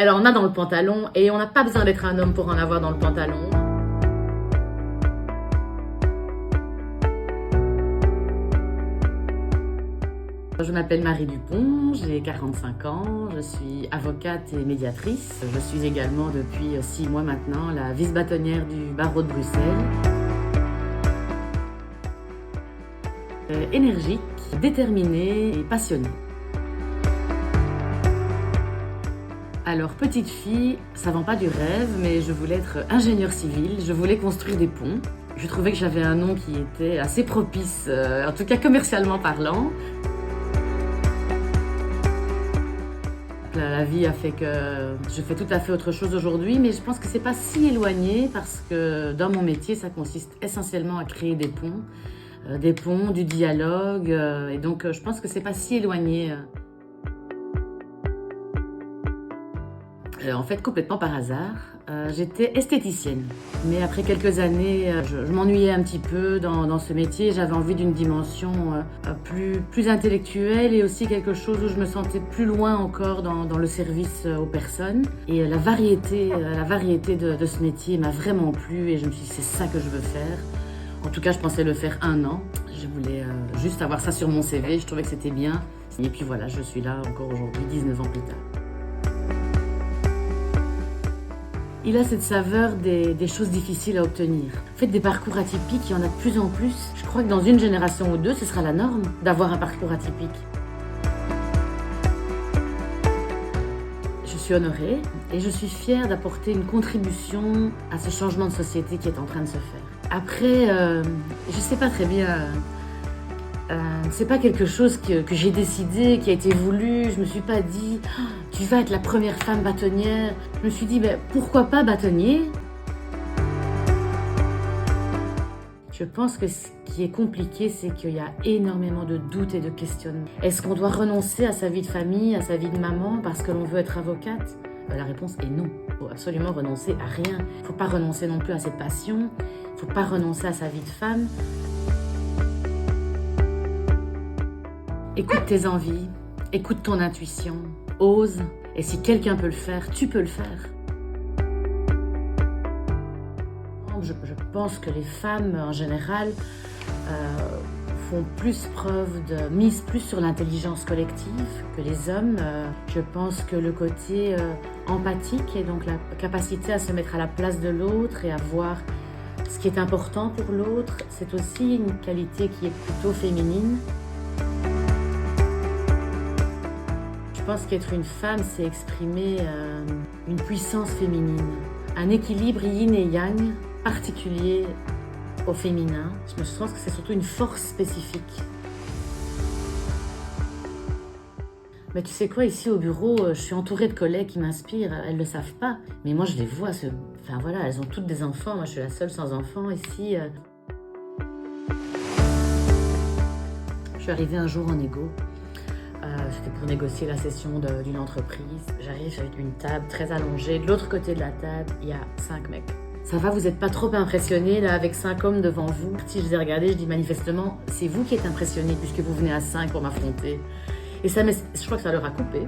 Elle en a dans le pantalon et on n'a pas besoin d'être un homme pour en avoir dans le pantalon. Je m'appelle Marie Dupont, j'ai 45 ans, je suis avocate et médiatrice. Je suis également depuis 6 mois maintenant la vice-bâtonnière du barreau de Bruxelles. Énergique, déterminée et passionnée. Alors, petite fille, ça vend pas du rêve, mais je voulais être ingénieure civile, je voulais construire des ponts. Je trouvais que j'avais un nom qui était assez propice, en tout cas commercialement parlant. La vie a fait que je fais tout à fait autre chose aujourd'hui, mais je pense que c'est pas si éloigné parce que dans mon métier, ça consiste essentiellement à créer des ponts, du dialogue, et donc je pense que c'est pas si éloigné. En fait, complètement par hasard, j'étais esthéticienne. Mais après quelques années, je m'ennuyais un petit peu dans ce métier. J'avais envie d'une dimension plus intellectuelle et aussi quelque chose où je me sentais plus loin encore dans le service aux personnes. Et la variété de ce métier m'a vraiment plu et je me suis dit c'est ça que je veux faire. En tout cas, je pensais le faire 1 an. Je voulais juste avoir ça sur mon CV, je trouvais que c'était bien. Et puis voilà, je suis là encore aujourd'hui, 19 ans plus tard. Il a cette saveur des choses difficiles à obtenir. En fait, des parcours atypiques, il y en a de plus en plus. Je crois que dans une génération ou deux, ce sera la norme d'avoir un parcours atypique. Je suis honorée et je suis fière d'apporter une contribution à ce changement de société qui est en train de se faire. Après, je ne sais pas très bien. C'est pas quelque chose que j'ai décidé, qui a été voulu. Je me suis pas dit oh, tu vas être la première femme bâtonnière. Je me suis dit pourquoi pas bâtonnier. Je pense que ce qui est compliqué, c'est qu'il y a énormément de doutes et de questionnements. Est-ce qu'on doit renoncer à sa vie de famille, à sa vie de maman parce que l'on veut être avocate? La réponse est non. Il faut absolument renoncer à rien. Il ne faut pas renoncer non plus à cette passion. Il ne faut pas renoncer à sa vie de femme. Écoute tes envies, écoute ton intuition, ose, et si quelqu'un peut le faire, tu peux le faire. Je pense que les femmes, en général, misent plus sur l'intelligence collective que les hommes. Je pense que le côté empathique, et donc la capacité à se mettre à la place de l'autre et à voir ce qui est important pour l'autre, c'est aussi une qualité qui est plutôt féminine. Je pense qu'être une femme, c'est exprimer une puissance féminine, un équilibre yin et yang particulier au féminin. Je pense que c'est surtout une force spécifique. Mais tu sais quoi, ici au bureau, je suis entourée de collègues qui m'inspirent. Elles ne le savent pas, mais moi je les vois. Enfin voilà, elles ont toutes des enfants. Moi je suis la seule sans enfants ici. Je suis arrivée un jour en égo. C'était pour négocier la cession d'une entreprise. J'arrive avec une table très allongée. De l'autre côté de la table, il y a 5 mecs. Ça va, vous n'êtes pas trop impressionnés là avec 5 hommes devant vous? Si je les ai regardés, je dis manifestement, c'est vous qui êtes impressionnés puisque vous venez à 5 pour m'affronter. Et ça, je crois que ça leur a coupé.